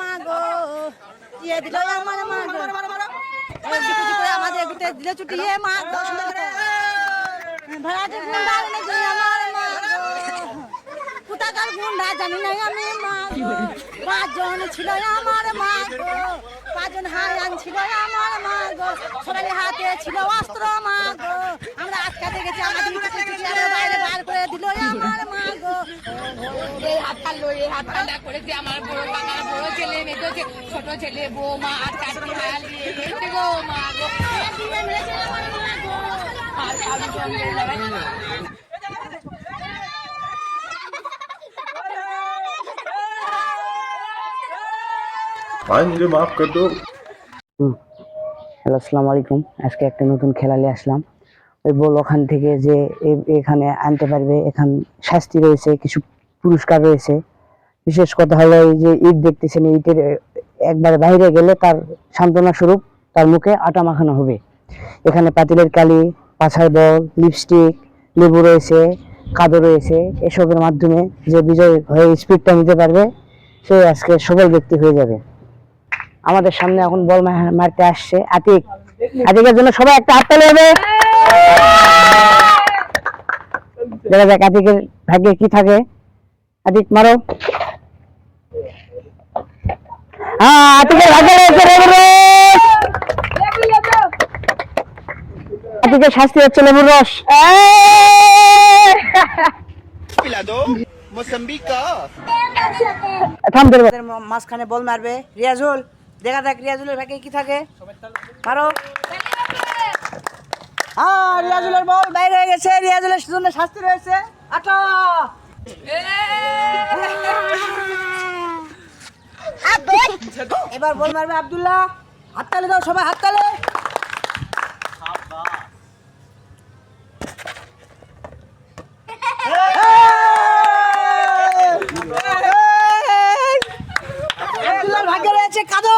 মা গো দিয়ে দিল আমার মা গো আমাদের এগুতে দিলে ছুটিয়ে মা গো ভাড়াটে গুন্ডা এনে দিল আমার মা গো কোথাকার গুন্ডা জানি না আমি মা গো 5 জন ছিল আমার মা গো 5 জন হায়ান ছিল আমার মা গো সবাই হাতে ছিল অস্ত্র মা গো আমরা আটকাতে গেছি আমাদের বাইরে বার করে দিল আমার মা গো এই হাতটা করেছে আমার বড় ছেলে মেয়ে ছোট ছেলে বৌমা আর 4টি হায়ালি গো মা গো भाई मुझे माफ कर दो। হ্যালো আসসালামু আলাইকুম। আজকে একটা নতুন খেলা নিয়ে আসলাম। ওই বল ওখান থেকে যে এখানে আনতে পারবে, এখান শাস্তি রয়েছে, কিছু পুরস্কার রয়েছে। বিশেষ কথা হলো এই যে ইট দেখতেছেন, ইটের একবার বাইরে গেলে তার সান্ত্বনা স্বরূপ তার মুখে আটা মাখানো হবে। এখানে পাতিলের কালি, পাছার বল, লিপস্টিক, লেবু রয়েছে, কাদো রয়েছে। এসবের মাধ্যমে যে বিজয় হয়ে স্পিডটা নিতে পারবে সে আজকে সফল ব্যক্তি হয়ে যাবে। আমাদের সামনে এখন বল মারতে আসছে আতিক। আতিকের জন্য সবাই একটা হাত তালি হবে। দেখা যাক আতিকের ভাগ্যে কি থাকে। আতিক মারো। হ্যাঁ, আতিকের ভাগ্যে রয়েছে লেবুর রস। আতিকের শাস্তি হচ্ছে লেবুর রস। पिला दो मौसम्बी का থাম ধরে মাঝখানে বল মারবে রিয়াজুল। দেখা যাক রিয়াজুলের ভাগ্যে কি থাকে। মারো। হ্যাঁ, রিয়াজুলের বল বাইরে হয়ে গেছে। রিয়াজুলের জন্য শাস্তি রয়েছে আটা। এবার বল মারবে আব্দুল্লাহ। হাততালি দাও সবাই, হাততালি। আব্দুল্লাহর ভাগ্যে রয়েছে কাদো।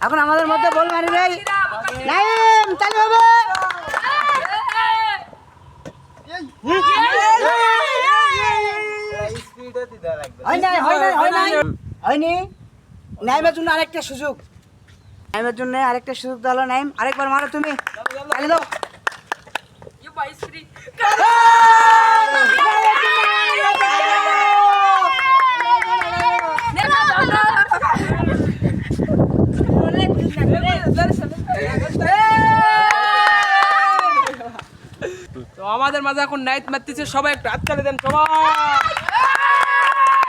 এখন আমাদের মধ্যে বল মারবে নাইম। চালু হবে। হয়নি। নাইমের জন্য আরেকটা সুযোগ। নাইমের জন্য আরেকটা সুযোগ দিল। নাইম আরেকবার মারো তুমি। চালিয়ে দাও। তো আমাদের মাঝে এখন নাইট মারতেছে, সবাই একটু হাততালি দেন সবাই।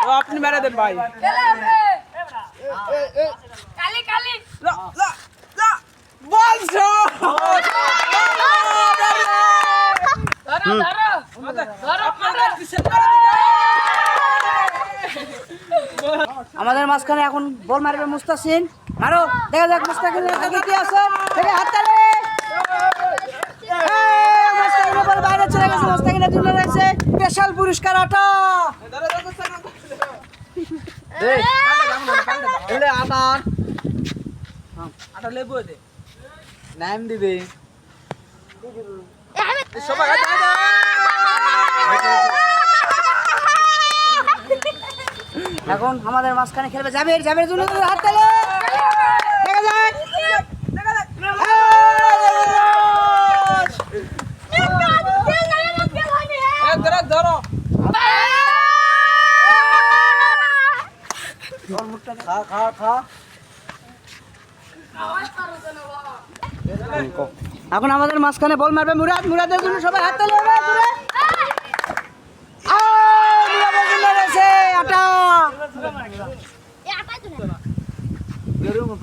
তো আপনি মেরে দেন ভাই। কালি কালি বলছো আমাদের মাঝখানে এখন বল মারবে মুস্তাসিন। মারো। দেখা যাক মুস্তাকিনের ভাগ্যে কি আছে। দেখে হাততালি। মুস্তাকিনের বল বাইরে চলে গেছে। মুস্তাকিনের জন্য রয়েছে স্পেশাল পুরস্কার আটা। আটা লেবু দে। नाम दिबे সবাই এখন আমাদের মাঝখানে খেলবে জাবের। জাবের জন্য হাততালি। দেখা যাক। ধরো এখন আমাদের মাঝখানে বল মারবে মুরাদ। মুরাদের জন্য সবাই হাততালি হবে। মুরাদের জন্য রয়েছে আটা। मत